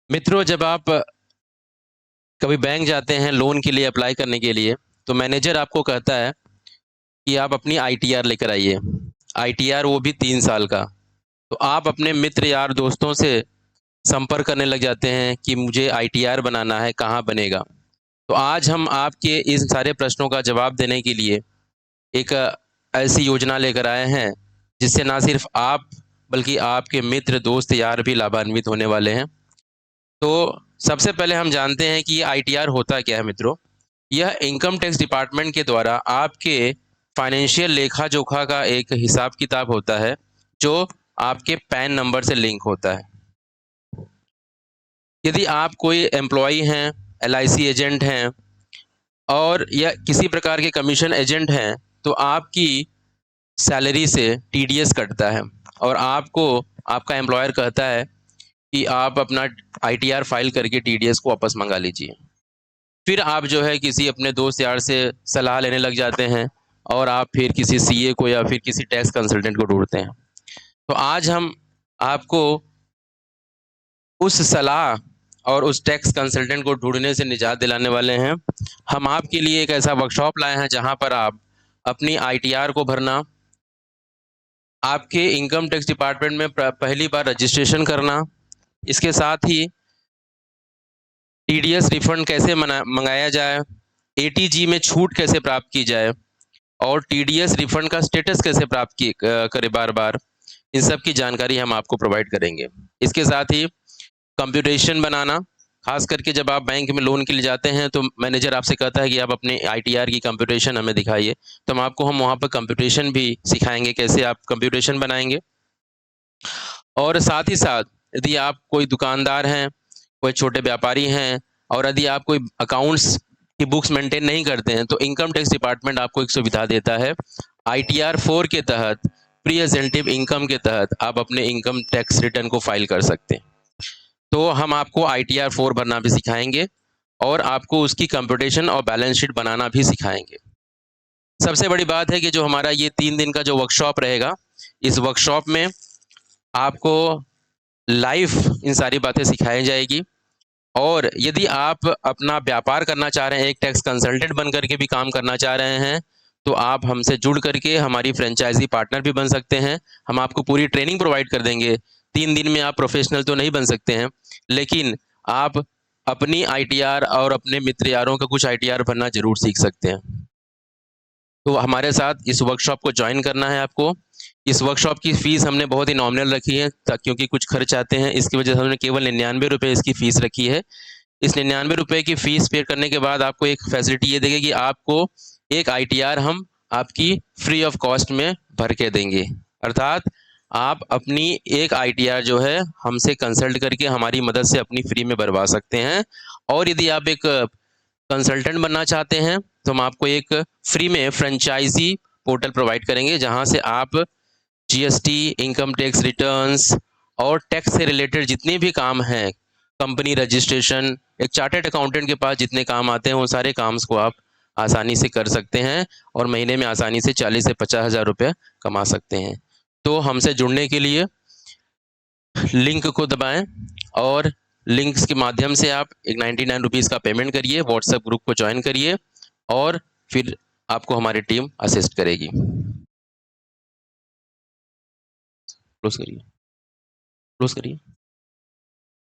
मित्रों, जब आप कभी बैंक जाते हैं लोन के लिए अप्लाई करने के लिए, तो मैनेजर आपको कहता है कि आप अपनी आईटीआर लेकर आइए। आईटीआर वो भी 3 साल का। तो आप अपने मित्र यार दोस्तों से संपर्क करने लग जाते हैं कि मुझे आईटीआर बनाना है, कहाँ बनेगा। तो आज हम आपके इन सारे प्रश्नों का जवाब देने के लिए एक ऐसी योजना लेकर आए हैं जिससे ना सिर्फ आप बल्कि आपके मित्र दोस्त यार भी लाभान्वित होने वाले हैं। तो सबसे पहले हम जानते हैं कि ये आईटीआर होता क्या है मित्रों। यह इनकम टैक्स डिपार्टमेंट के द्वारा आपके फाइनेंशियल लेखा जोखा का एक हिसाब किताब होता है, जो आपके पैन नंबर से लिंक होता है। यदि आप कोई एम्प्लॉई हैं, एलआईसी एजेंट हैं और या किसी प्रकार के कमीशन एजेंट हैं, तो आपकी सैलरी से टीडीएस कटता है और आपको आपका एम्प्लॉयर कहता है कि आप अपना आईटीआर फाइल करके टीडीएस को वापस मंगा लीजिए। फिर आप जो है किसी अपने दोस्त यार से सलाह लेने लग जाते हैं और आप फिर किसी सीए को या फिर किसी टैक्स कंसल्टेंट को ढूंढते हैं। तो आज हम आपको उस सलाह और उस टैक्स कंसल्टेंट को ढूंढने से निजात दिलाने वाले हैं। हम आपके लिए एक ऐसा वर्कशॉप लाए हैं जहां पर आप अपनी आईटीआर को भरना, आपके इनकम टैक्स डिपार्टमेंट में पहली बार रजिस्ट्रेशन करना, इसके साथ ही टीडीएस रिफंड कैसे मंगाया जाए, एटीजी में छूट कैसे प्राप्त की जाए और टीडीएस रिफंड का स्टेटस कैसे प्राप्त करें बार बार, इन सब की जानकारी हम आपको प्रोवाइड करेंगे। इसके साथ ही कंप्यूटेशन बनाना, खास करके जब आप बैंक में लोन के लिए जाते हैं तो मैनेजर आपसे कहता है कि आप अपने आईटीआर की कंप्यूटेशन हमें दिखाइए, तो हम वहाँ पर कंप्यूटेशन भी सिखाएंगे, कैसे आप कंप्यूटेशन बनाएंगे। और साथ ही साथ यदि आप कोई दुकानदार हैं, कोई छोटे व्यापारी हैं और यदि आप कोई अकाउंट्स की बुक्स मेंटेन नहीं करते हैं, तो इनकम टैक्स डिपार्टमेंट आपको एक सुविधा देता है। आईटीआर 4 के तहत, प्री एजेंटिव इनकम के तहत आप अपने इनकम टैक्स रिटर्न को फाइल कर सकते हैं। तो हम आपको आईटीआर 4 भरना भी सिखाएंगे और आपको उसकी कंप्यूटेशन और बैलेंस शीट बनाना भी सिखाएंगे। सबसे बड़ी बात है कि जो हमारा ये 3 दिन का जो वर्कशॉप रहेगा, इस वर्कशॉप में आपको लाइव इन सारी बातें सिखाई जाएगी। और यदि आप अपना व्यापार करना चाह रहे हैं, एक टैक्स कंसल्टेंट बन करके भी काम करना चाह रहे हैं, तो आप हमसे जुड़ करके हमारी फ्रेंचाइजी पार्टनर भी बन सकते हैं। हम आपको पूरी ट्रेनिंग प्रोवाइड कर देंगे। 3 दिन में आप प्रोफेशनल तो नहीं बन सकते हैं, लेकिन आप अपनी आईटीआर और अपने मित्र यारों का कुछ आईटीआर भरना जरूर सीख सकते हैं। तो हमारे साथ इस वर्कशॉप को ज्वाइन करना है आपको। इस वर्कशॉप की फीस हमने बहुत ही नॉमिनल रखी है, क्योंकि कुछ खर्च आते हैं, इसकी वजह से हमने केवल 99 रुपये इसकी फीस रखी है। इस 99 रुपये की फीस पे करने के बाद आपको एक फैसिलिटी ये देगी कि आपको एक आईटीआर हम आपकी फ्री ऑफ कॉस्ट में भर के देंगे। अर्थात आप अपनी एक आईटीआर जो है हमसे कंसल्ट करके हमारी मदद से अपनी फ्री में भरवा सकते हैं। और यदि आप एक कंसल्टेंट बनना चाहते हैं तो हम आपको एक फ्री में फ्रेंचाइजी पोर्टल प्रोवाइड करेंगे, जहां से आप जीएसटी, इनकम टैक्स रिटर्न्स और टैक्स से रिलेटेड जितने भी काम हैं, कंपनी रजिस्ट्रेशन, एक चार्टर्ड अकाउंटेंट के पास जितने काम आते हैं, वो सारे काम को आप आसानी से कर सकते हैं और महीने में आसानी से 40 से 50 हज़ार रुपये कमा सकते हैं। तो हमसे जुड़ने के लिए लिंक को दबाएं और लिंक्स के माध्यम से आप एक 99 रुपीज़ का पेमेंट करिए, व्हाट्सएप ग्रुप को ज्वाइन करिए और फिर आपको हमारी टीम असिस्ट करेगी। क्लोज करिए, क्लोज करिए।